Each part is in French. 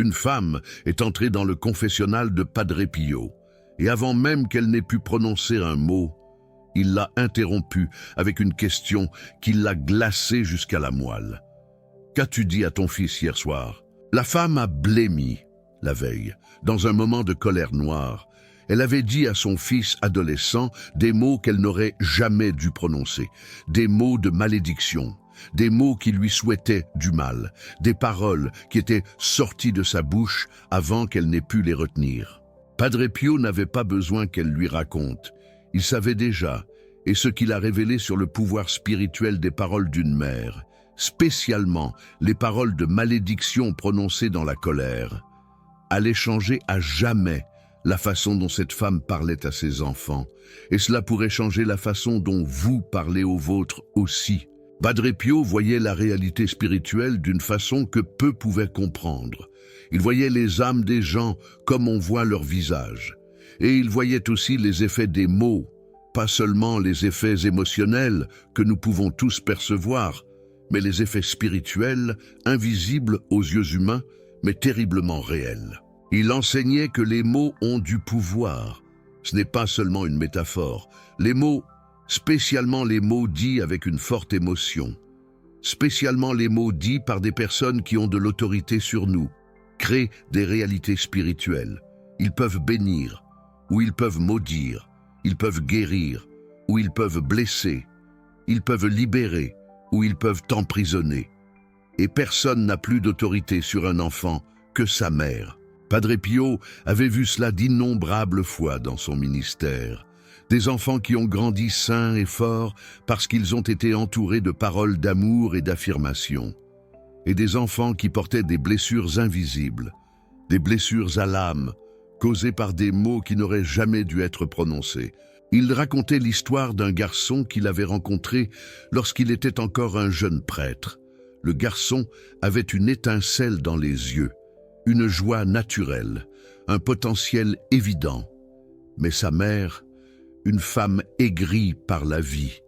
Une femme est entrée dans le confessionnal de Padre Pio, et avant même qu'elle n'ait pu prononcer un mot, il l'a interrompue avec une question qui l'a glacée jusqu'à la moelle. « Qu'as-tu dit à ton fils hier soir ?» La femme a blêmi la veille, dans un moment de colère noire. Elle avait dit à son fils adolescent des mots qu'elle n'aurait jamais dû prononcer, des mots de malédiction, des mots qui lui souhaitaient du mal, des paroles qui étaient sorties de sa bouche avant qu'elle n'ait pu les retenir. Padre Pio n'avait pas besoin qu'elle lui raconte. Il savait déjà, et ce qu'il a révélé sur le pouvoir spirituel des paroles d'une mère, spécialement les paroles de malédiction prononcées dans la colère, allait changer à jamais la façon dont cette femme parlait à ses enfants, et cela pourrait changer la façon dont vous parlez aux vôtres aussi. Padre Pio voyait la réalité spirituelle d'une façon que peu pouvaient comprendre. Il voyait les âmes des gens comme on voit leur visage, et il voyait aussi les effets des mots, pas seulement les effets émotionnels que nous pouvons tous percevoir, mais les effets spirituels, invisibles aux yeux humains, mais terriblement réels. Il enseignait que les mots ont du pouvoir. Ce n'est pas seulement une métaphore. Les mots, spécialement les mots dits avec une forte émotion, spécialement les mots dits par des personnes qui ont de l'autorité sur nous, créent des réalités spirituelles. Ils peuvent bénir, ou ils peuvent maudire, ils peuvent guérir, ou ils peuvent blesser, ils peuvent libérer, ou ils peuvent emprisonner. Et personne n'a plus d'autorité sur un enfant que sa mère. Padre Pio avait vu cela d'innombrables fois dans son ministère. Des enfants qui ont grandi sains et forts parce qu'ils ont été entourés de paroles d'amour et d'affirmation. Et des enfants qui portaient des blessures invisibles, des blessures à l'âme, causées par des mots qui n'auraient jamais dû être prononcés. Il racontait l'histoire d'un garçon qu'il avait rencontré lorsqu'il était encore un jeune prêtre. Le garçon avait une étincelle dans les yeux, une joie naturelle, un potentiel évident. Mais sa mère, une femme aigrie par la vie,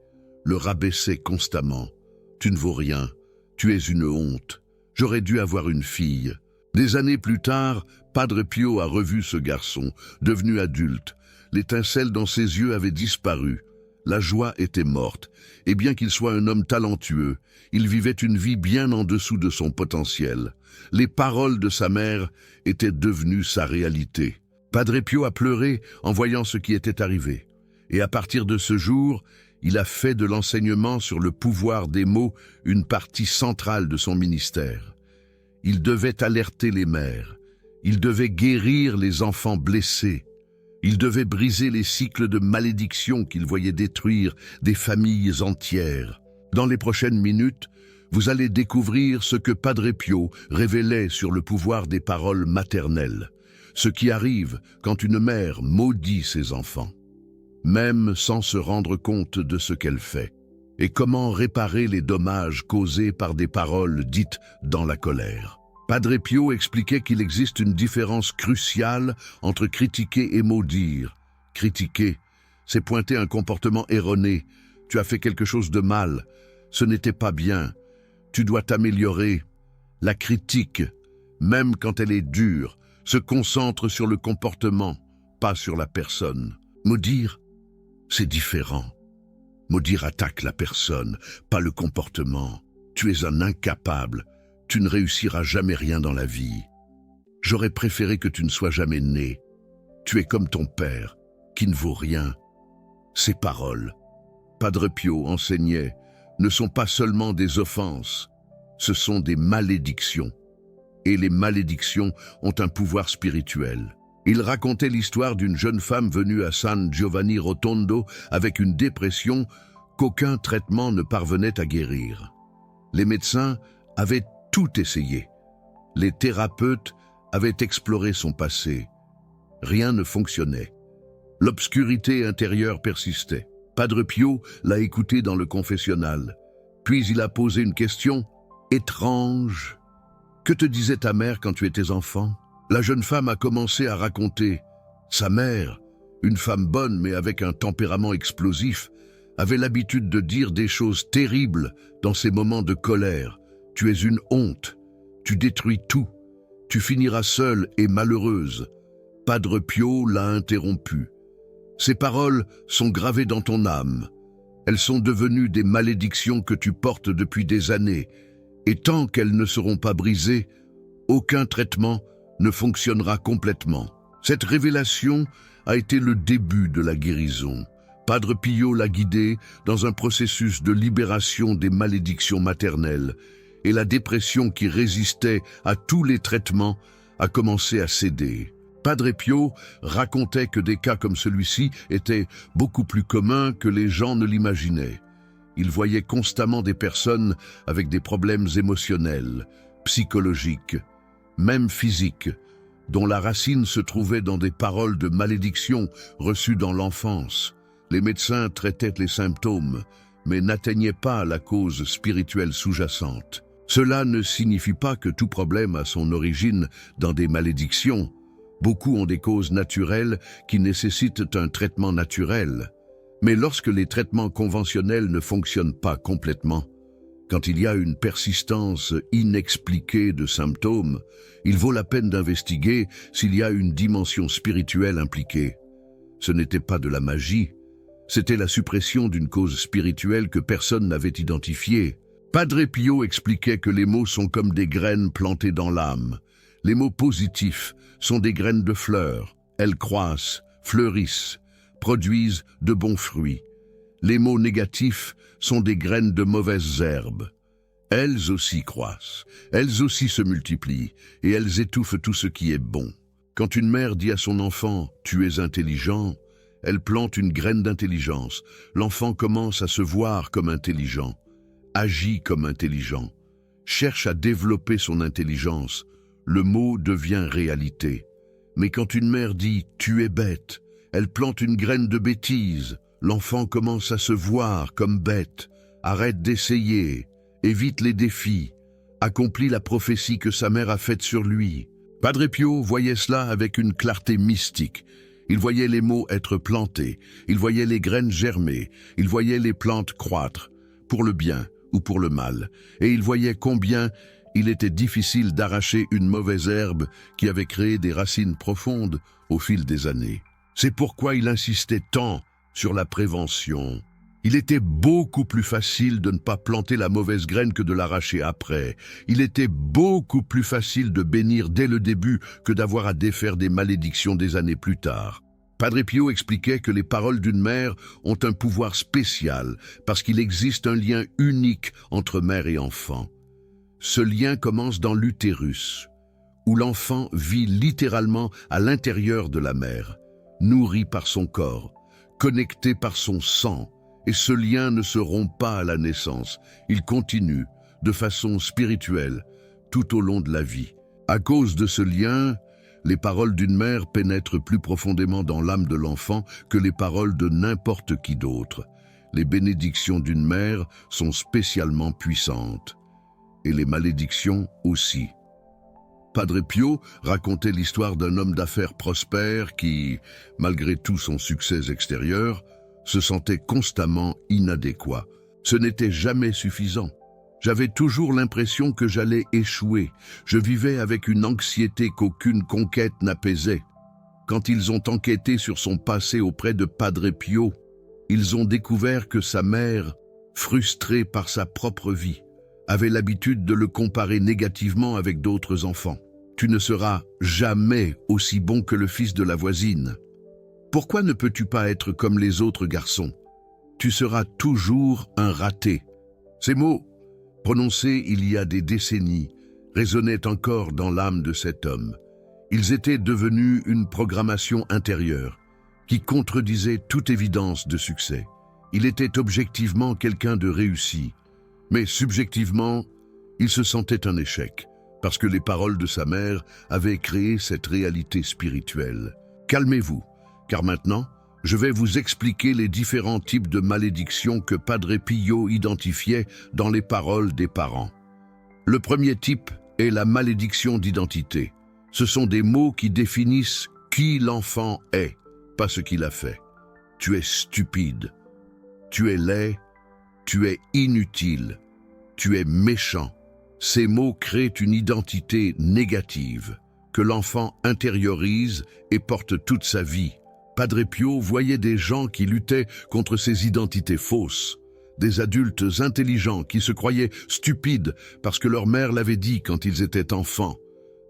le rabaissait constamment. « Tu ne vaux rien, tu es une honte, j'aurais dû avoir une fille. » Des années plus tard, Padre Pio a revu ce garçon, devenu adulte. L'étincelle dans ses yeux avait disparu. La joie était morte, et bien qu'il soit un homme talentueux, il vivait une vie bien en dessous de son potentiel. Les paroles de sa mère étaient devenues sa réalité. Padre Pio a pleuré en voyant ce qui était arrivé. Et à partir de ce jour, il a fait de l'enseignement sur le pouvoir des mots une partie centrale de son ministère. Il devait alerter les mères, il devait guérir les enfants blessés, il devait briser les cycles de malédiction qu'il voyait détruire des familles entières. Dans les prochaines minutes, vous allez découvrir ce que Padre Pio révélait sur le pouvoir des paroles maternelles, ce qui arrive quand une mère maudit ses enfants, même sans se rendre compte de ce qu'elle fait, et comment réparer les dommages causés par des paroles dites dans la colère. Padre Pio expliquait qu'il existe une différence cruciale entre critiquer et maudire. Critiquer, c'est pointer un comportement erroné. Tu as fait quelque chose de mal. Ce n'était pas bien. Tu dois t'améliorer. La critique, même quand elle est dure, se concentre sur le comportement, pas sur la personne. Maudire, c'est différent. Maudire attaque la personne, pas le comportement. Tu es un incapable. Tu ne réussiras jamais rien dans la vie. J'aurais préféré que tu ne sois jamais né. Tu es comme ton père, qui ne vaut rien. Ces paroles, Padre Pio enseignait, ne sont pas seulement des offenses, ce sont des malédictions. Et les malédictions ont un pouvoir spirituel. Il racontait l'histoire d'une jeune femme venue à San Giovanni Rotondo avec une dépression qu'aucun traitement ne parvenait à guérir. Les médecins avaient tout essayé. Les thérapeutes avaient exploré son passé. Rien ne fonctionnait. L'obscurité intérieure persistait. Padre Pio l'a écouté dans le confessionnal. Puis il a posé une question étrange. « Que te disait ta mère quand tu étais enfant ?» La jeune femme a commencé à raconter. Sa mère, une femme bonne mais avec un tempérament explosif, avait l'habitude de dire des choses terribles dans ses moments de colère. « Tu es une honte, tu détruis tout. » Tu finiras seule et malheureuse. Padre Pio l'a interrompu. Ces paroles sont gravées dans ton âme. Elles sont devenues des malédictions que tu portes depuis des années, et tant qu'elles ne seront pas brisées, aucun traitement ne fonctionnera complètement. Cette révélation a été le début de la guérison. Padre Pio l'a guidée dans un processus de libération des malédictions maternelles, et la dépression qui résistait à tous les traitements a commencé à céder. Padre Pio racontait que des cas comme celui-ci étaient beaucoup plus communs que les gens ne l'imaginaient. Il voyait constamment des personnes avec des problèmes émotionnels, psychologiques, même physiques, dont la racine se trouvait dans des paroles de malédiction reçues dans l'enfance. Les médecins traitaient les symptômes, mais n'atteignaient pas la cause spirituelle sous-jacente. Cela ne signifie pas que tout problème a son origine dans des malédictions. Beaucoup ont des causes naturelles qui nécessitent un traitement naturel. Mais lorsque les traitements conventionnels ne fonctionnent pas complètement, quand il y a une persistance inexpliquée de symptômes, il vaut la peine d'investiguer s'il y a une dimension spirituelle impliquée. Ce n'était pas de la magie, c'était la suppression d'une cause spirituelle que personne n'avait identifiée. Padre Pio expliquait que les mots sont comme des graines plantées dans l'âme. Les mots positifs sont des graines de fleurs. Elles croissent, fleurissent, produisent de bons fruits. Les mots négatifs sont des graines de mauvaises herbes. Elles aussi croissent, elles aussi se multiplient, et elles étouffent tout ce qui est bon. Quand une mère dit à son enfant « tu es intelligent », elle plante une graine d'intelligence. L'enfant commence à se voir comme intelligent, agit comme intelligent, cherche à développer son intelligence. Le mot devient réalité. Mais quand une mère dit « tu es bête », elle plante une graine de bêtise. L'enfant commence à se voir comme bête, arrête d'essayer, évite les défis, accomplit la prophétie que sa mère a faite sur lui. Padre Pio voyait cela avec une clarté mystique. Il voyait les mots être plantés, il voyait les graines germer, il voyait les plantes croître, pour le bien ou pour le mal, et il voyait combien il était difficile d'arracher une mauvaise herbe qui avait créé des racines profondes au fil des années. C'est pourquoi il insistait tant sur la prévention. Il était beaucoup plus facile de ne pas planter la mauvaise graine que de l'arracher après. Il était beaucoup plus facile de bénir dès le début que d'avoir à défaire des malédictions des années plus tard. Padre Pio expliquait que les paroles d'une mère ont un pouvoir spécial parce qu'il existe un lien unique entre mère et enfant. Ce lien commence dans l'utérus, où l'enfant vit littéralement à l'intérieur de la mère, nourri par son corps, connecté par son sang, et ce lien ne se rompt pas à la naissance, il continue, de façon spirituelle, tout au long de la vie. À cause de ce lien, les paroles d'une mère pénètrent plus profondément dans l'âme de l'enfant que les paroles de n'importe qui d'autre. Les bénédictions d'une mère sont spécialement puissantes, et les malédictions aussi. Padre Pio racontait l'histoire d'un homme d'affaires prospère qui, malgré tout son succès extérieur, se sentait constamment inadéquat. Ce n'était jamais suffisant. J'avais toujours l'impression que j'allais échouer. Je vivais avec une anxiété qu'aucune conquête n'apaisait. Quand ils ont enquêté sur son passé auprès de Padre Pio, ils ont découvert que sa mère, frustrée par sa propre vie, avait l'habitude de le comparer négativement avec d'autres enfants. « Tu ne seras jamais aussi bon que le fils de la voisine. Pourquoi ne peux-tu pas être comme les autres garçons? Tu seras toujours un raté. » Ces mots, prononcés il y a des décennies, résonnaient encore dans l'âme de cet homme. Ils étaient devenus une programmation intérieure qui contredisait toute évidence de succès. Il était objectivement quelqu'un de réussi, mais subjectivement, il se sentait un échec, parce que les paroles de sa mère avaient créé cette réalité spirituelle. Calmez-vous, car maintenant, je vais vous expliquer les différents types de malédictions que Padre Pio identifiait dans les paroles des parents. Le premier type est la malédiction d'identité. Ce sont des mots qui définissent qui l'enfant est, pas ce qu'il a fait. Tu es stupide, tu es laid, tu es inutile, tu es méchant, Ces mots créent une identité négative que l'enfant intériorise et porte toute sa vie. Padre Pio voyait des gens qui luttaient contre ces identités fausses, des adultes intelligents qui se croyaient stupides parce que leur mère l'avait dit quand ils étaient enfants,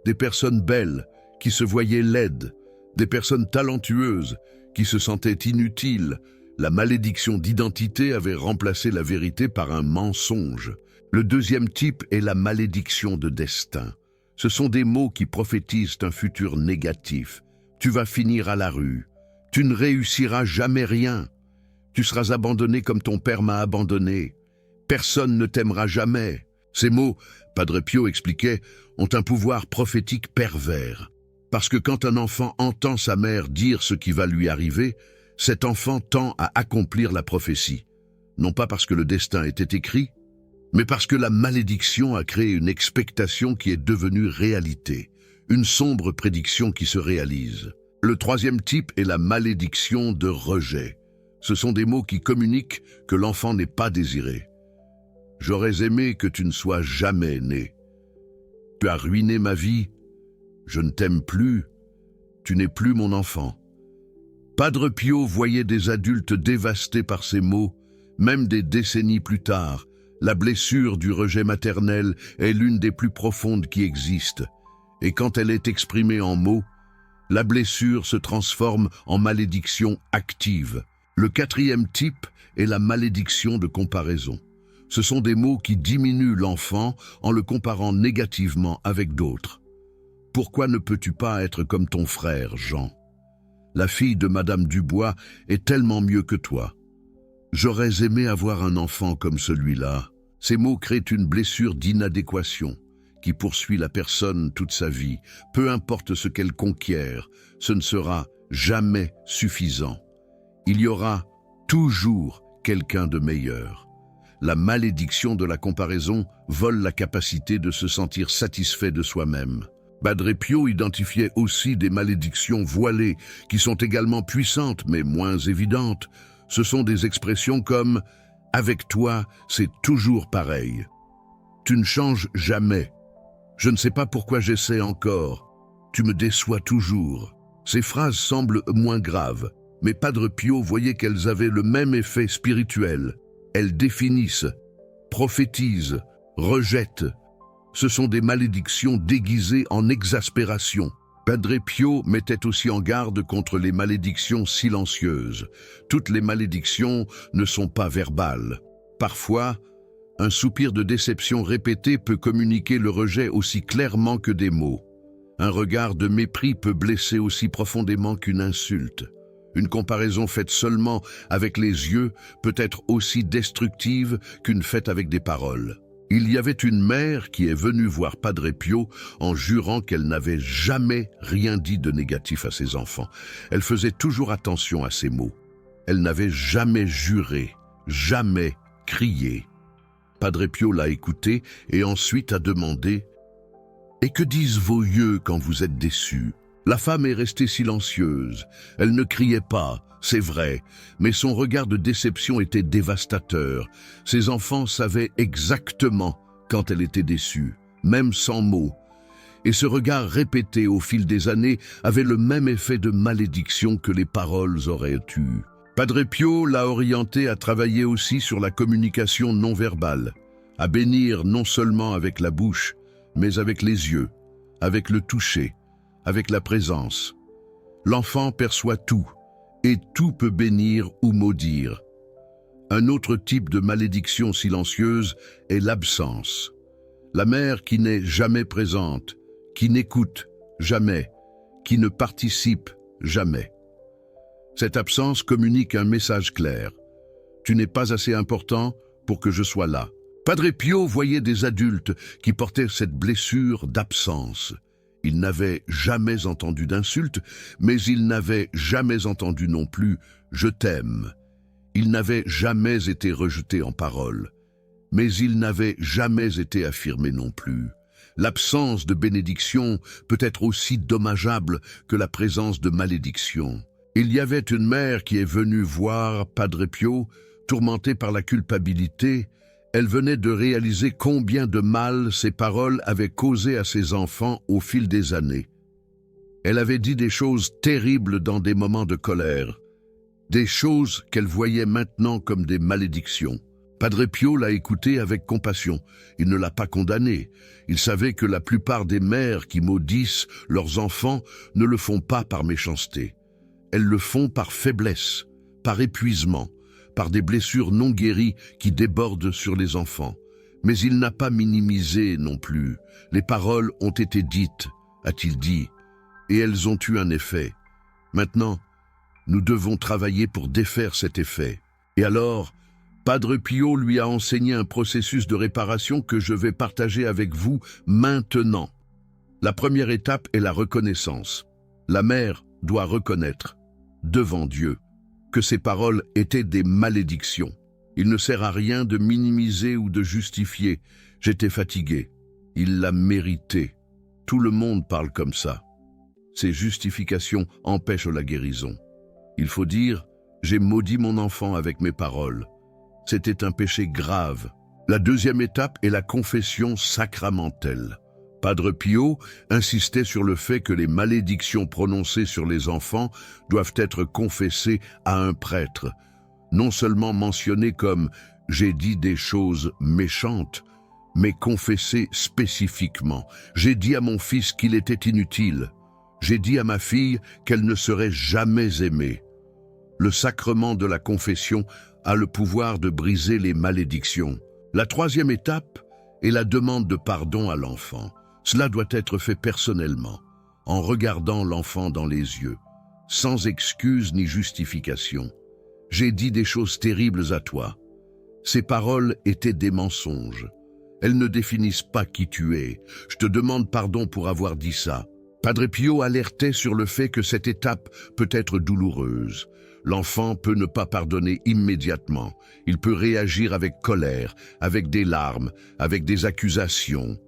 des personnes belles qui se voyaient laides, des personnes talentueuses qui se sentaient inutiles. La malédiction d'identité avait remplacé la vérité par un mensonge. Le deuxième type est la malédiction de destin. Ce sont des mots qui prophétisent un futur négatif. Tu vas finir à la rue. Tu ne réussiras jamais rien. Tu seras abandonné comme ton père m'a abandonné. Personne ne t'aimera jamais. Ces mots, Padre Pio expliquait, ont un pouvoir prophétique pervers. Parce que quand un enfant entend sa mère dire ce qui va lui arriver, cet enfant tend à accomplir la prophétie. Non pas parce que le destin était écrit, mais parce que la malédiction a créé une expectation qui est devenue réalité, une sombre prédiction qui se réalise. Le troisième type est la malédiction de rejet. Ce sont des mots qui communiquent que l'enfant n'est pas désiré. J'aurais aimé que tu ne sois jamais né. Tu as ruiné ma vie. Je ne t'aime plus. Tu n'es plus mon enfant. Padre Pio voyait des adultes dévastés par ces mots, même des décennies plus tard. La blessure du rejet maternel est l'une des plus profondes qui existent. Et quand elle est exprimée en mots, la blessure se transforme en malédiction active. Le quatrième type est la malédiction de comparaison. Ce sont des mots qui diminuent l'enfant en le comparant négativement avec d'autres. Pourquoi ne peux-tu pas être comme ton frère, Jean? La fille de Madame Dubois est tellement mieux que toi. J'aurais aimé avoir un enfant comme celui-là. Ces mots créent une blessure d'inadéquation qui poursuit la personne toute sa vie. Peu importe ce qu'elle conquiert, ce ne sera jamais suffisant. Il y aura toujours quelqu'un de meilleur. La malédiction de la comparaison vole la capacité de se sentir satisfait de soi-même. Padre Pio identifiait aussi des malédictions voilées qui sont également puissantes mais moins évidentes. Ce sont des expressions comme « avec toi, c'est toujours pareil »,« tu ne changes jamais »,« je ne sais pas pourquoi j'essaie encore »,« tu me déçois toujours ». Ces phrases semblent moins graves, mais Padre Pio voyait qu'elles avaient le même effet spirituel. Elles définissent, prophétisent, rejettent. Ce sont des malédictions déguisées en exaspération. Padre Pio mettait aussi en garde contre les malédictions silencieuses. Toutes les malédictions ne sont pas verbales. Parfois, un soupir de déception répété peut communiquer le rejet aussi clairement que des mots. Un regard de mépris peut blesser aussi profondément qu'une insulte. Une comparaison faite seulement avec les yeux peut être aussi destructive qu'une faite avec des paroles. Il y avait une mère qui est venue voir Padre Pio en jurant qu'elle n'avait jamais rien dit de négatif à ses enfants. Elle faisait toujours attention à ses mots. Elle n'avait jamais juré, jamais crié. Padre Pio l'a écouté et ensuite a demandé « Et que disent vos yeux quand vous êtes déçus ?» La femme est restée silencieuse. Elle ne criait pas, c'est vrai, mais son regard de déception était dévastateur. Ses enfants savaient exactement quand elle était déçue, même sans mots. Et ce regard répété au fil des années avait le même effet de malédiction que les paroles auraient eu. Padre Pio l'a orienté à travailler aussi sur la communication non verbale, à bénir non seulement avec la bouche, mais avec les yeux, avec le toucher, avec la présence. L'enfant perçoit tout, et tout peut bénir ou maudire. Un autre type de malédiction silencieuse est l'absence. La mère qui n'est jamais présente, qui n'écoute jamais, qui ne participe jamais. Cette absence communique un message clair. Tu n'es pas assez important pour que je sois là. Padre Pio voyait des adultes qui portaient cette blessure d'absence. Ils n'avaient jamais entendu d'insultes, mais ils n'avaient jamais entendu non plus « je t'aime ». Ils n'avaient jamais été rejetés en paroles, mais ils n'avaient jamais été affirmés non plus. L'absence de bénédiction peut être aussi dommageable que la présence de malédiction. Il y avait une mère qui est venue voir Padre Pio, tourmentée par la culpabilité. Elle venait de réaliser combien de mal ses paroles avaient causé à ses enfants au fil des années. Elle avait dit des choses terribles dans des moments de colère, des choses qu'elle voyait maintenant comme des malédictions. Padre Pio l'a écoutée avec compassion. Il ne l'a pas condamnée. Il savait que la plupart des mères qui maudissent leurs enfants ne le font pas par méchanceté. Elles le font par faiblesse, par épuisement, par des blessures non guéries qui débordent sur les enfants. Mais il n'a pas minimisé non plus. Les paroles ont été dites, a-t-il dit, et elles ont eu un effet. Maintenant, nous devons travailler pour défaire cet effet. Et alors, Padre Pio lui a enseigné un processus de réparation que je vais partager avec vous maintenant. La première étape est la reconnaissance. La mère doit reconnaître, devant Dieu, que ses paroles étaient des malédictions. Il ne sert à rien de minimiser ou de justifier. J'étais fatigué. Il l'a mérité. Tout le monde parle comme ça. Ces justifications empêchent la guérison. Il faut dire, j'ai maudit mon enfant avec mes paroles. C'était un péché grave. La deuxième étape est la confession sacramentelle. Padre Pio insistait sur le fait que les malédictions prononcées sur les enfants doivent être confessées à un prêtre, non seulement mentionnées comme « j'ai dit des choses méchantes », mais confessées spécifiquement. J'ai dit à mon fils qu'il était inutile. J'ai dit à ma fille qu'elle ne serait jamais aimée. Le sacrement de la confession a le pouvoir de briser les malédictions. La troisième étape est la demande de pardon à l'enfant. Cela doit être fait personnellement, en regardant l'enfant dans les yeux, sans excuse ni justification. J'ai dit des choses terribles à toi. Ces paroles étaient des mensonges. Elles ne définissent pas qui tu es. Je te demande pardon pour avoir dit ça. Padre Pio alertait sur le fait que cette étape peut être douloureuse. L'enfant peut ne pas pardonner immédiatement. Il peut réagir avec colère, avec des larmes, avec des accusations.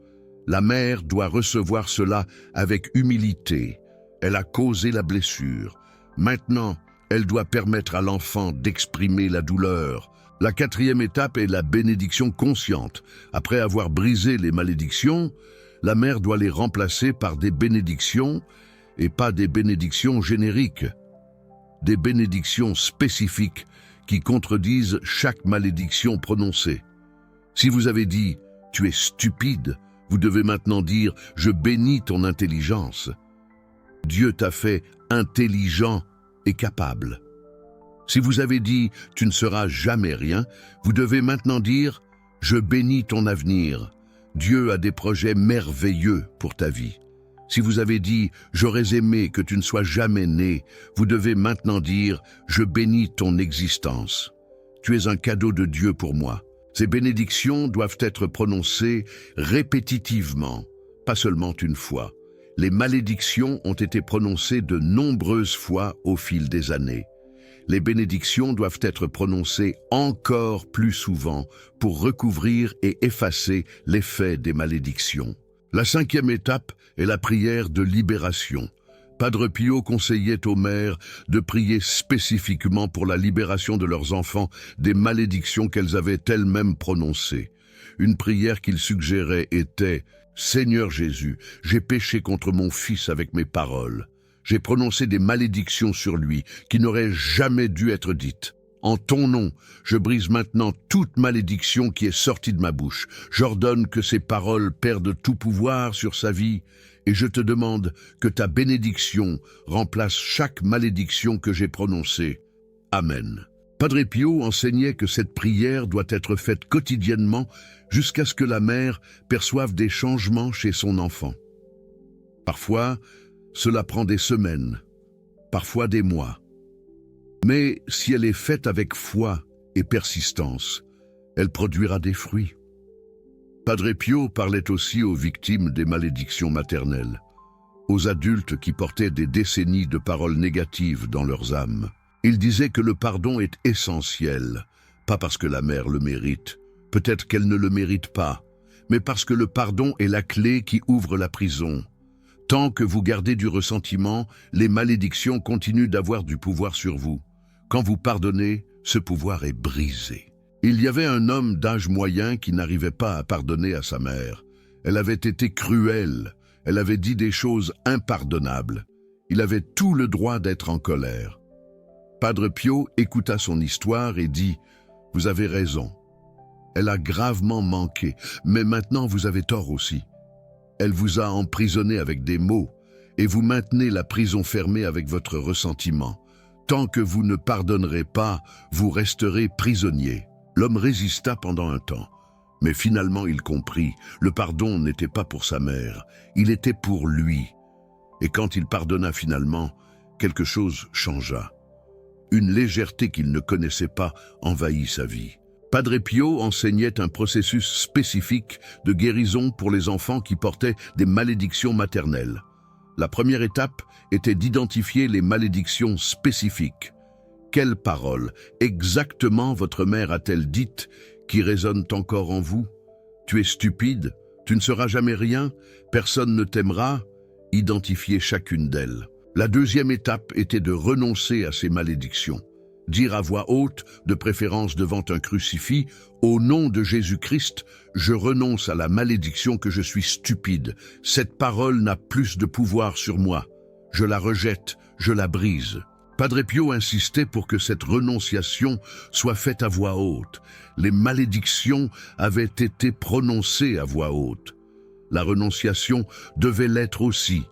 La mère doit recevoir cela avec humilité. Elle a causé la blessure. Maintenant, elle doit permettre à l'enfant d'exprimer la douleur. La quatrième étape est la bénédiction consciente. Après avoir brisé les malédictions, la mère doit les remplacer par des bénédictions et pas des bénédictions génériques. Des bénédictions spécifiques qui contredisent chaque malédiction prononcée. Si vous avez dit « tu es stupide », vous devez maintenant dire « je bénis ton intelligence ». Dieu t'a fait intelligent et capable. Si vous avez dit « tu ne seras jamais rien », vous devez maintenant dire « je bénis ton avenir ». Dieu a des projets merveilleux pour ta vie. Si vous avez dit « j'aurais aimé que tu ne sois jamais né », vous devez maintenant dire « je bénis ton existence ». Tu es un cadeau de Dieu pour moi. Ces bénédictions doivent être prononcées répétitivement, pas seulement une fois. Les malédictions ont été prononcées de nombreuses fois au fil des années. Les bénédictions doivent être prononcées encore plus souvent pour recouvrir et effacer l'effet des malédictions. La cinquième étape est la prière de libération. Padre Pio conseillait aux mères de prier spécifiquement pour la libération de leurs enfants des malédictions qu'elles avaient elles-mêmes prononcées. Une prière qu'il suggérait était « Seigneur Jésus, j'ai péché contre mon fils avec mes paroles. J'ai prononcé des malédictions sur lui qui n'auraient jamais dû être dites. En ton nom, je brise maintenant toute malédiction qui est sortie de ma bouche. J'ordonne que ces paroles perdent tout pouvoir sur sa vie et je te demande que ta bénédiction remplace chaque malédiction que j'ai prononcée. Amen. Padre Pio enseignait que cette prière doit être faite quotidiennement jusqu'à ce que la mère perçoive des changements chez son enfant. Parfois, cela prend des semaines, parfois des mois. Mais si elle est faite avec foi et persistance, elle produira des fruits. Padre Pio parlait aussi aux victimes des malédictions maternelles, aux adultes qui portaient des décennies de paroles négatives dans leurs âmes. Il disait que le pardon est essentiel, pas parce que la mère le mérite, peut-être qu'elle ne le mérite pas, mais parce que le pardon est la clé qui ouvre la prison. Tant que vous gardez du ressentiment, les malédictions continuent d'avoir du pouvoir sur vous. Quand vous pardonnez, ce pouvoir est brisé. Il y avait un homme d'âge moyen qui n'arrivait pas à pardonner à sa mère. Elle avait été cruelle, elle avait dit des choses impardonnables. Il avait tout le droit d'être en colère. Padre Pio écouta son histoire et dit « Vous avez raison. Elle a gravement manqué, mais maintenant vous avez tort aussi. Elle vous a emprisonné avec des mots, et vous maintenez la prison fermée avec votre ressentiment. Tant que vous ne pardonnerez pas, vous resterez prisonnier. » L'homme résista pendant un temps, mais finalement il comprit, le pardon n'était pas pour sa mère, il était pour lui. Et quand il pardonna finalement, quelque chose changea. Une légèreté qu'il ne connaissait pas envahit sa vie. Padre Pio enseignait un processus spécifique de guérison pour les enfants qui portaient des malédictions maternelles. La première étape était d'identifier les malédictions spécifiques. Quelles paroles exactement votre mère a-t-elle dites qui résonnent encore en vous? Tu es stupide, tu ne seras jamais rien, personne ne t'aimera. Identifiez chacune d'elles. La deuxième étape était de renoncer à ces malédictions. Dire à voix haute, de préférence devant un crucifix, « Au nom de Jésus-Christ, je renonce à la malédiction que je suis stupide. Cette parole n'a plus de pouvoir sur moi. Je la rejette, je la brise. » Padre Pio insistait pour que cette renonciation soit faite à voix haute. Les malédictions avaient été prononcées à voix haute. La renonciation devait l'être aussi.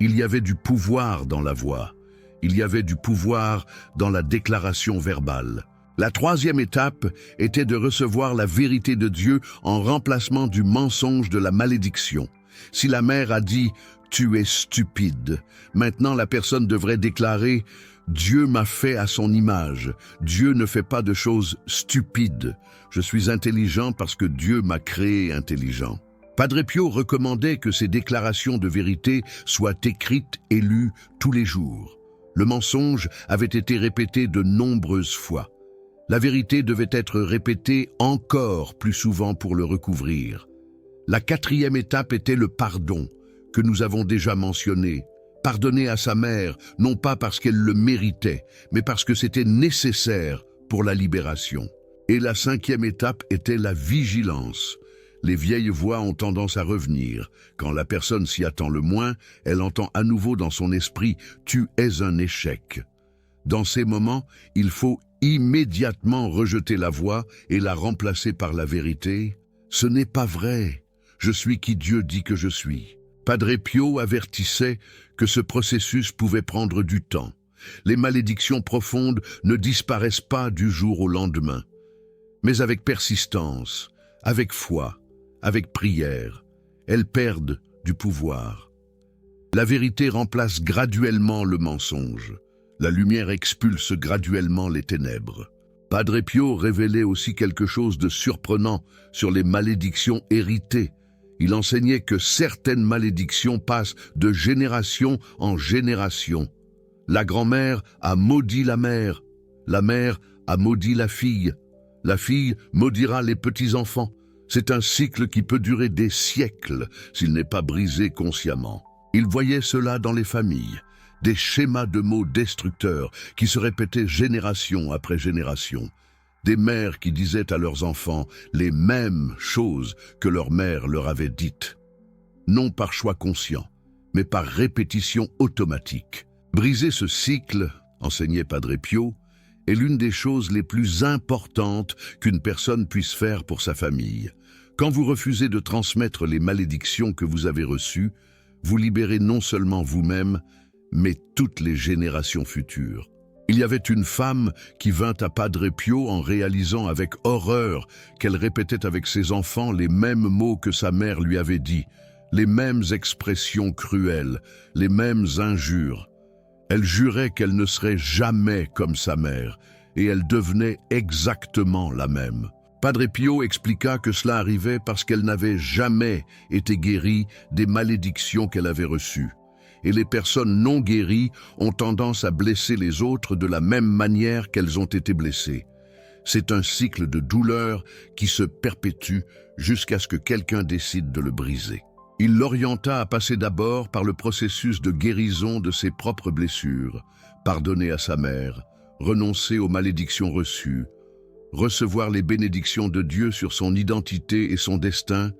Il y avait du pouvoir dans la voix. Il y avait du pouvoir dans la déclaration verbale. La troisième étape était de recevoir la vérité de Dieu en remplacement du mensonge de la malédiction. Si la mère a dit « Tu es stupide », maintenant la personne devrait déclarer « Dieu m'a fait à son image. Dieu ne fait pas de choses stupides. Je suis intelligent parce que Dieu m'a créé intelligent. » Padre Pio recommandait que ces déclarations de vérité soient écrites et lues tous les jours. Le mensonge avait été répété de nombreuses fois. La vérité devait être répétée encore plus souvent pour le recouvrir. La quatrième étape était le pardon, que nous avons déjà mentionné. Pardonner à sa mère, non pas parce qu'elle le méritait, mais parce que c'était nécessaire pour la libération. Et la cinquième étape était la vigilance. Les vieilles voix ont tendance à revenir. Quand la personne s'y attend le moins, elle entend à nouveau dans son esprit « Tu es un échec ». Dans ces moments, il faut immédiatement rejeter la voix et la remplacer par la vérité. « Ce n'est pas vrai. Je suis qui Dieu dit que je suis ». Padre Pio avertissait que ce processus pouvait prendre du temps. Les malédictions profondes ne disparaissent pas du jour au lendemain. Mais avec persistance, avec foi, avec prière, elles perdent du pouvoir. La vérité remplace graduellement le mensonge. La lumière expulse graduellement les ténèbres. Padre Pio révélait aussi quelque chose de surprenant sur les malédictions héritées. Il enseignait que certaines malédictions passent de génération en génération. La grand-mère a maudit la mère a maudit la fille maudira les petits-enfants. C'est un cycle qui peut durer des siècles s'il n'est pas brisé consciemment. Il voyait cela dans les familles, des schémas de mots destructeurs qui se répétaient génération après génération. Des mères qui disaient à leurs enfants les mêmes choses que leur mère leur avait dites. Non par choix conscient, mais par répétition automatique. Briser ce cycle, enseignait Padre Pio, est l'une des choses les plus importantes qu'une personne puisse faire pour sa famille. Quand vous refusez de transmettre les malédictions que vous avez reçues, vous libérez non seulement vous-même, mais toutes les générations futures. Il y avait une femme qui vint à Padre Pio en réalisant avec horreur qu'elle répétait avec ses enfants les mêmes mots que sa mère lui avait dit, les mêmes expressions cruelles, les mêmes injures. Elle jurait qu'elle ne serait jamais comme sa mère, et elle devenait exactement la même. Padre Pio expliqua que cela arrivait parce qu'elle n'avait jamais été guérie des malédictions qu'elle avait reçues. Et les personnes non guéries ont tendance à blesser les autres de la même manière qu'elles ont été blessées. C'est un cycle de douleur qui se perpétue jusqu'à ce que quelqu'un décide de le briser. Il l'orienta à passer d'abord par le processus de guérison de ses propres blessures, pardonner à sa mère, renoncer aux malédictions reçues, recevoir les bénédictions de Dieu sur son identité et son destin,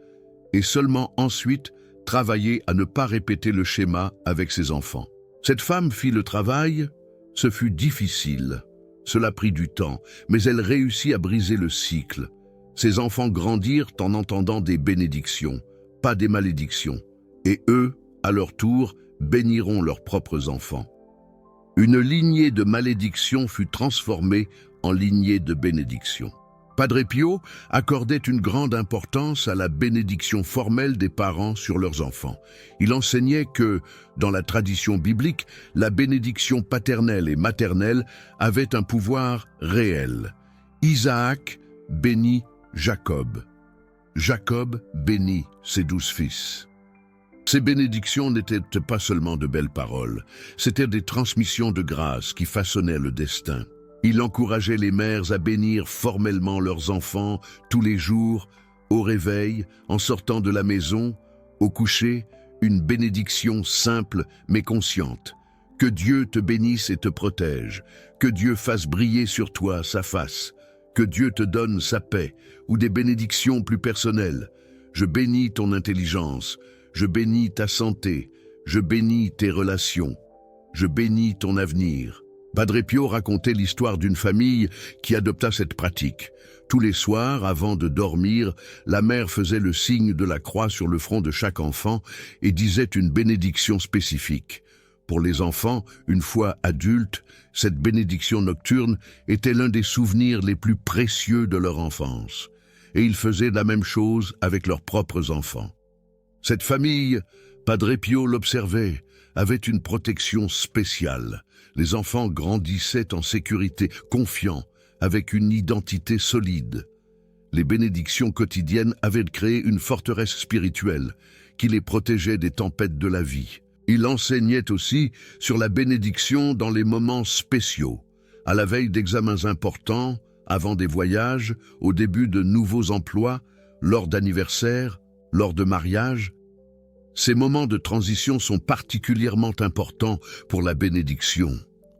et seulement ensuite travailler à ne pas répéter le schéma avec ses enfants. Cette femme fit le travail, ce fut difficile. Cela prit du temps, mais elle réussit à briser le cycle. Ses enfants grandirent en entendant des bénédictions, pas des malédictions, et eux, à leur tour, béniront leurs propres enfants. Une lignée de malédictions fut transformée en lignée de bénédictions. Padre Pio accordait une grande importance à la bénédiction formelle des parents sur leurs enfants. Il enseignait que, dans la tradition biblique, la bénédiction paternelle et maternelle avait un pouvoir réel. Isaac bénit Jacob. Jacob bénit ses 12 fils. Ces bénédictions n'étaient pas seulement de belles paroles, c'étaient des transmissions de grâce qui façonnaient le destin. Il encourageait les mères à bénir formellement leurs enfants tous les jours, au réveil, en sortant de la maison, au coucher, une bénédiction simple mais consciente. Que Dieu te bénisse et te protège, que Dieu fasse briller sur toi sa face, que Dieu te donne sa paix, ou des bénédictions plus personnelles. Je bénis ton intelligence, je bénis ta santé, je bénis tes relations, je bénis ton avenir. Padre Pio racontait l'histoire d'une famille qui adopta cette pratique. Tous les soirs, avant de dormir, la mère faisait le signe de la croix sur le front de chaque enfant et disait une bénédiction spécifique. Pour les enfants, une fois adultes, cette bénédiction nocturne était l'un des souvenirs les plus précieux de leur enfance. Et ils faisaient la même chose avec leurs propres enfants. Cette famille, Padre Pio l'observait, avait une protection spéciale. Les enfants grandissaient en sécurité, confiants, avec une identité solide. Les bénédictions quotidiennes avaient créé une forteresse spirituelle qui les protégeait des tempêtes de la vie. Il enseignait aussi sur la bénédiction dans les moments spéciaux, à la veille d'examens importants, avant des voyages, au début de nouveaux emplois, lors d'anniversaires, lors de mariages. Ces moments de transition sont particulièrement importants pour la bénédiction.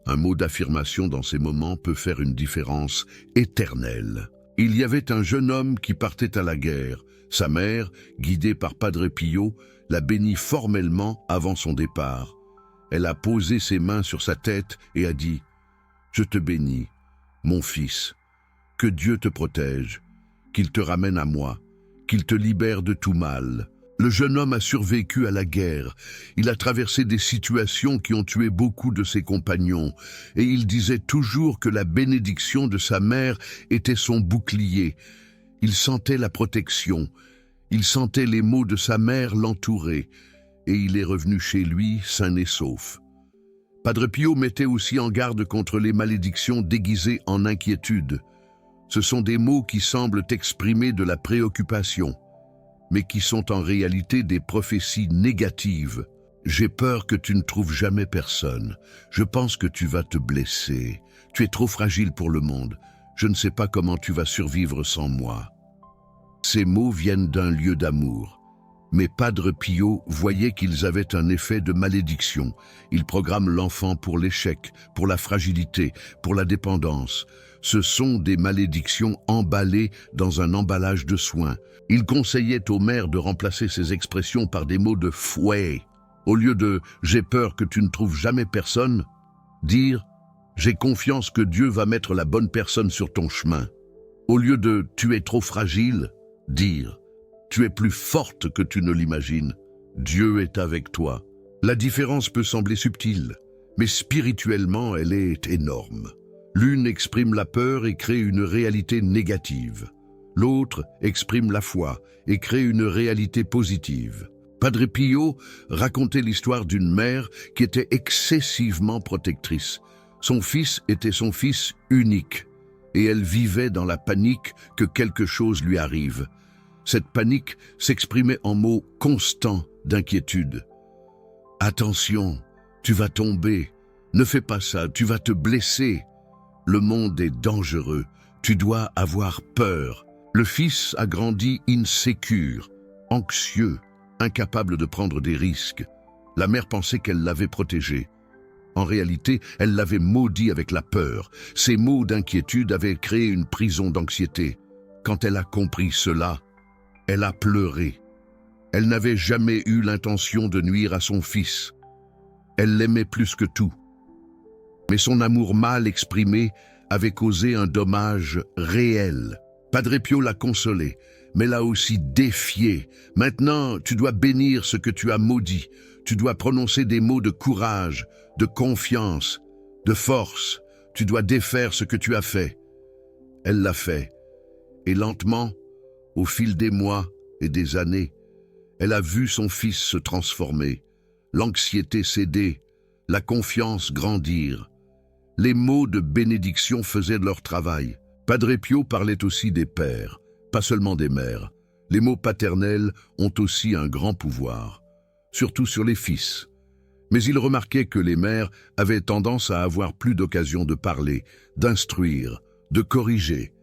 Un mot d'affirmation dans ces moments peut faire une différence éternelle. Il y avait un jeune homme qui partait à la guerre. Sa mère, guidée par Padre Pio, la bénit formellement avant son départ. Elle a posé ses mains sur sa tête et a dit « Je te bénis, mon fils, que Dieu te protège, qu'il te ramène à moi, qu'il te libère de tout mal. » Le jeune homme a survécu à la guerre. Il a traversé des situations qui ont tué beaucoup de ses compagnons. Et il disait toujours que la bénédiction de sa mère était son bouclier. Il sentait la protection. Il sentait les mots de sa mère l'entourer. Et il est revenu chez lui sain et sauf. Padre Pio mettait aussi en garde contre les malédictions déguisées en inquiétude. Ce sont des mots qui semblent exprimer de la préoccupation, mais qui sont en réalité des prophéties négatives. J'ai peur que tu ne trouves jamais personne. Je pense que tu vas te blesser. Tu es trop fragile pour le monde. Je ne sais pas comment tu vas survivre sans moi. Ces mots viennent d'un lieu d'amour. Mais Padre Pio voyait qu'ils avaient un effet de malédiction. Il programme l'enfant pour l'échec, pour la fragilité, pour la dépendance. Ce sont des malédictions emballées dans un emballage de soins. Il conseillait aux mères de remplacer ces expressions par des mots de fouet. Au lieu de « j'ai peur que tu ne trouves jamais personne », dire « j'ai confiance que Dieu va mettre la bonne personne sur ton chemin ». Au lieu de « tu es trop fragile », dire « tu es plus forte que tu ne l'imagines, Dieu est avec toi ». La différence peut sembler subtile, mais spirituellement elle est énorme. L'une exprime la peur et crée une réalité négative. L'autre exprime la foi et crée une réalité positive. Padre Pio racontait l'histoire d'une mère qui était excessivement protectrice. Son fils était son fils unique et elle vivait dans la panique que quelque chose lui arrive. Cette panique s'exprimait en mots constants d'inquiétude. « Attention, tu vas tomber. Ne fais pas ça, tu vas te blesser. Le monde est dangereux. Tu dois avoir peur. » Le fils a grandi insécure, anxieux, incapable de prendre des risques. La mère pensait qu'elle l'avait protégé. En réalité, elle l'avait maudit avec la peur. Ces mots d'inquiétude avaient créé une prison d'anxiété. Quand elle a compris cela, elle a pleuré. Elle n'avait jamais eu l'intention de nuire à son fils. Elle l'aimait plus que tout. Mais son amour mal exprimé avait causé un dommage réel. Padre Pio l'a consolé, mais l'a aussi défié. Maintenant, tu dois bénir ce que tu as maudit. Tu dois prononcer des mots de courage, de confiance, de force. Tu dois défaire ce que tu as fait. Elle l'a fait. Et lentement, au fil des mois et des années, elle a vu son fils se transformer, l'anxiété céder, la confiance grandir. Les mots de bénédiction faisaient leur travail. Padre Pio parlait aussi des pères, pas seulement des mères. Les mots paternels ont aussi un grand pouvoir, surtout sur les fils. Mais il remarquait que les mères avaient tendance à avoir plus d'occasion de parler, d'instruire, de corriger.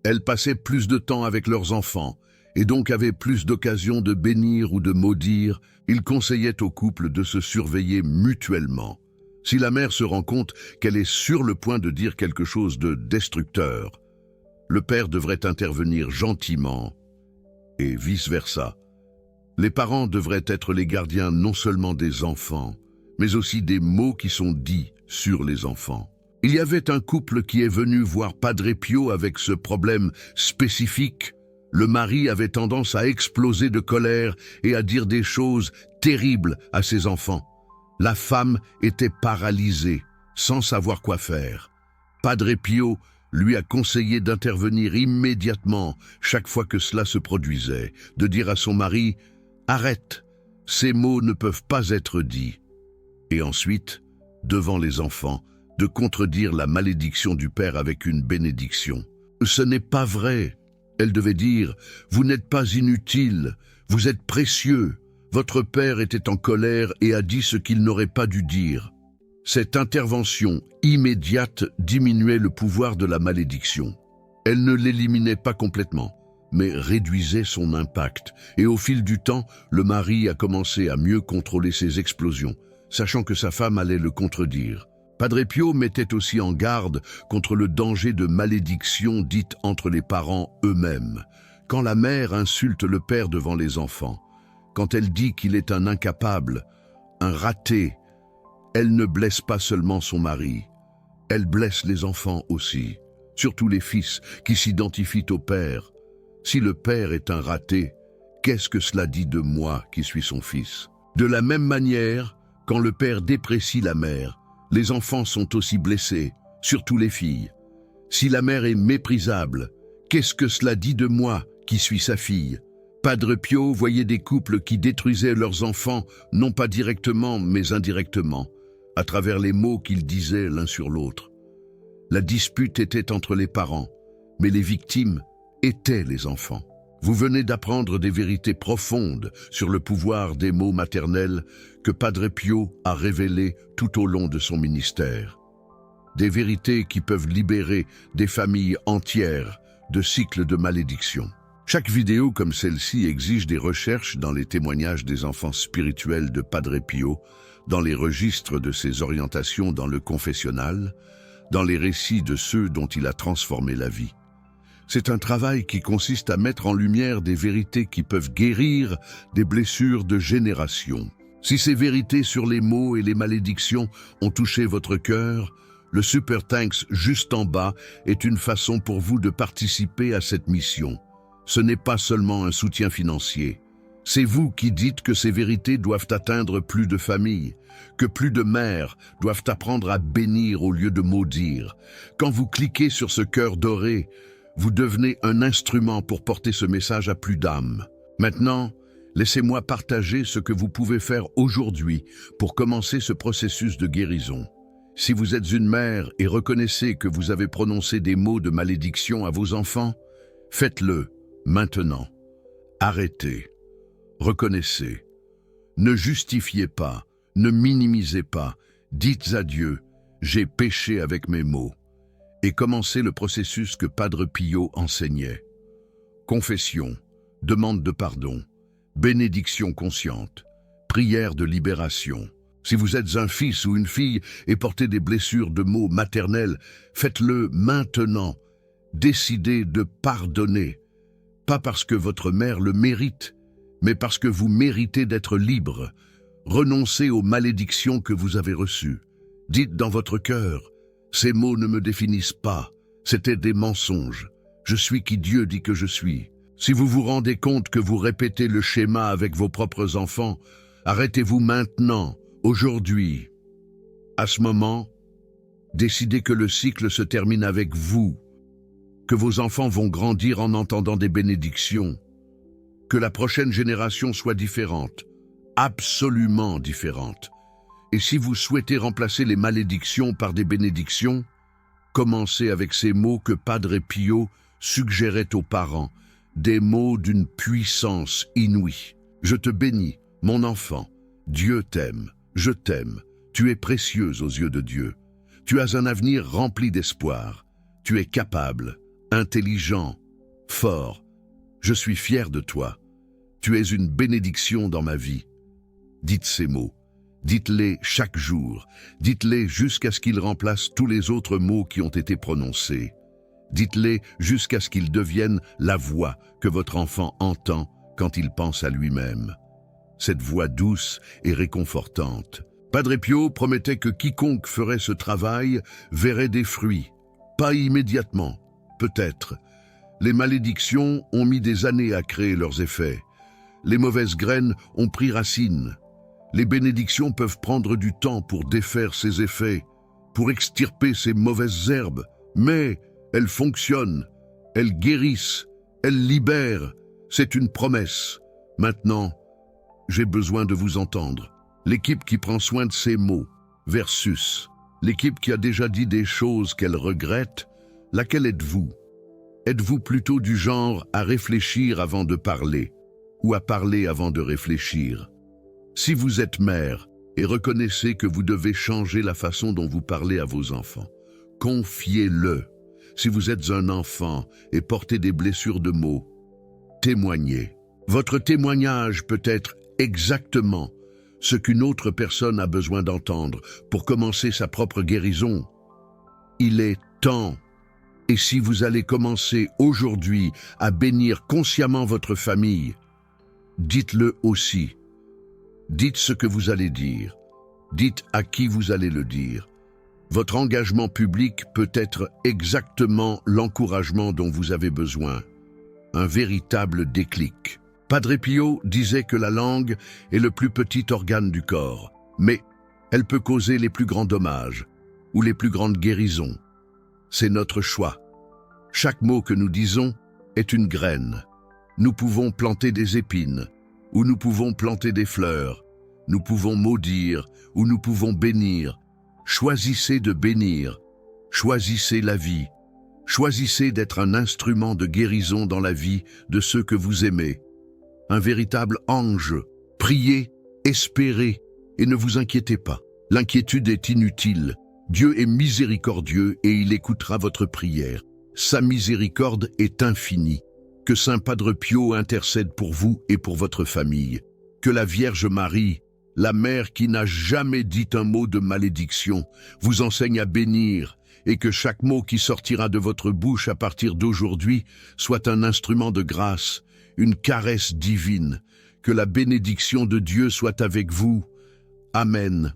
Elles passaient plus de temps avec leurs enfants, et donc avaient plus d'occasion de bénir ou de maudire. Il conseillait au couple de se surveiller mutuellement. Si la mère se rend compte qu'elle est sur le point de dire quelque chose de destructeur, le père devrait intervenir gentiment, et vice-versa. Les parents devraient être les gardiens non seulement des enfants, mais aussi des mots qui sont dits sur les enfants. Il y avait un couple qui est venu voir Padre Pio avec ce problème spécifique. Le mari avait tendance à exploser de colère et à dire des choses terribles à ses enfants. La femme était paralysée, sans savoir quoi faire. Padre Pio lui a conseillé d'intervenir immédiatement chaque fois que cela se produisait, de dire à son mari « Arrête, ces mots ne peuvent pas être dits ». Et ensuite, devant les enfants, de contredire la malédiction du père avec une bénédiction. « Ce n'est pas vrai », elle devait dire, « Vous n'êtes pas inutile, vous êtes précieux. Votre père était en colère et a dit ce qu'il n'aurait pas dû dire. » Cette intervention immédiate diminuait le pouvoir de la malédiction. Elle ne l'éliminait pas complètement, mais réduisait son impact. Et au fil du temps, le mari a commencé à mieux contrôler ses explosions, sachant que sa femme allait le contredire. Padre Pio mettait aussi en garde contre le danger de malédiction dite entre les parents eux-mêmes. Quand la mère insulte le père devant les enfants, quand elle dit qu'il est un incapable, un raté, elle ne blesse pas seulement son mari, elle blesse les enfants aussi, surtout les fils qui s'identifient au père. Si le père est un raté, qu'est-ce que cela dit de moi qui suis son fils? De la même manière, quand le père déprécie la mère, les enfants sont aussi blessés, surtout les filles. Si la mère est méprisable, qu'est-ce que cela dit de moi qui suis sa fille? Padre Pio voyait des couples qui détruisaient leurs enfants, non pas directement, mais indirectement, à travers les mots qu'ils disaient l'un sur l'autre. La dispute était entre les parents, mais les victimes étaient les enfants. Vous venez d'apprendre des vérités profondes sur le pouvoir des mots maternels que Padre Pio a révélées tout au long de son ministère. Des vérités qui peuvent libérer des familles entières de cycles de malédiction. Chaque vidéo comme celle-ci exige des recherches dans les témoignages des enfants spirituels de Padre Pio, dans les registres de ses orientations dans le confessionnal, dans les récits de ceux dont il a transformé la vie. C'est un travail qui consiste à mettre en lumière des vérités qui peuvent guérir des blessures de génération. Si ces vérités sur les mots et les malédictions ont touché votre cœur, le Super Thanks juste en bas est une façon pour vous de participer à cette mission. Ce n'est pas seulement un soutien financier. C'est vous qui dites que ces vérités doivent atteindre plus de familles, que plus de mères doivent apprendre à bénir au lieu de maudire. Quand vous cliquez sur ce cœur doré, vous devenez un instrument pour porter ce message à plus d'âmes. Maintenant, laissez-moi partager ce que vous pouvez faire aujourd'hui pour commencer ce processus de guérison. Si vous êtes une mère et reconnaissez que vous avez prononcé des mots de malédiction à vos enfants, faites-le maintenant. Arrêtez. Reconnaissez. Ne justifiez pas, ne minimisez pas. Dites à Dieu, j'ai péché avec mes mots. Et commencez le processus que Padre Pio enseignait. Confession, demande de pardon, bénédiction consciente, prière de libération. Si vous êtes un fils ou une fille et portez des blessures de mots maternels, faites-le maintenant. Décidez de pardonner. Pas parce que votre mère le mérite, mais parce que vous méritez d'être libre. Renoncez aux malédictions que vous avez reçues. Dites dans votre cœur, ces mots ne me définissent pas, c'étaient des mensonges. Je suis qui Dieu dit que je suis. Si vous vous rendez compte que vous répétez le schéma avec vos propres enfants, arrêtez-vous maintenant, aujourd'hui. À ce moment, décidez que le cycle se termine avec vous, que vos enfants vont grandir en entendant des bénédictions, que la prochaine génération soit différente, absolument différente. Et si vous souhaitez remplacer les malédictions par des bénédictions, commencez avec ces mots que Padre Pio suggérait aux parents, des mots d'une puissance inouïe. Je te bénis, mon enfant. Dieu t'aime, je t'aime. Tu es précieuse aux yeux de Dieu. Tu as un avenir rempli d'espoir. Tu es capable, intelligent, fort. Je suis fier de toi. Tu es une bénédiction dans ma vie. Dites ces mots. Dites-les chaque jour. Dites-les jusqu'à ce qu'ils remplacent tous les autres mots qui ont été prononcés. Dites-les jusqu'à ce qu'ils deviennent la voix que votre enfant entend quand il pense à lui-même. Cette voix douce et réconfortante. Padre Pio promettait que quiconque ferait ce travail verrait des fruits. Pas immédiatement, peut-être. Les malédictions ont mis des années à créer leurs effets. Les mauvaises graines ont pris racine. Les bénédictions peuvent prendre du temps pour défaire ces effets, pour extirper ces mauvaises herbes, mais elles fonctionnent, elles guérissent, elles libèrent. C'est une promesse. Maintenant, j'ai besoin de vous entendre. L'équipe qui prend soin de ces mots, versus l'équipe qui a déjà dit des choses qu'elle regrette, laquelle êtes-vous? Êtes-vous plutôt du genre à réfléchir avant de parler, ou à parler avant de réfléchir? Si vous êtes mère et reconnaissez que vous devez changer la façon dont vous parlez à vos enfants, confiez-le. Si vous êtes un enfant et portez des blessures de mots, témoignez. Votre témoignage peut être exactement ce qu'une autre personne a besoin d'entendre pour commencer sa propre guérison. Il est temps. Et si vous allez commencer aujourd'hui à bénir consciemment votre famille, dites-le aussi. Dites ce que vous allez dire. Dites à qui vous allez le dire. Votre engagement public peut être exactement l'encouragement dont vous avez besoin. Un véritable déclic. Padre Pio disait que la langue est le plus petit organe du corps, mais elle peut causer les plus grands dommages ou les plus grandes guérisons. C'est notre choix. Chaque mot que nous disons est une graine. Nous pouvons planter des épines, ou nous pouvons planter des fleurs. Nous pouvons maudire, ou nous pouvons bénir. Choisissez de bénir. Choisissez la vie. Choisissez d'être un instrument de guérison dans la vie de ceux que vous aimez. Un véritable ange. Priez, espérez, et ne vous inquiétez pas. L'inquiétude est inutile. Dieu est miséricordieux et il écoutera votre prière. Sa miséricorde est infinie. Que Saint Padre Pio intercède pour vous et pour votre famille. Que la Vierge Marie, la mère qui n'a jamais dit un mot de malédiction, vous enseigne à bénir et que chaque mot qui sortira de votre bouche à partir d'aujourd'hui soit un instrument de grâce, une caresse divine. Que la bénédiction de Dieu soit avec vous. Amen.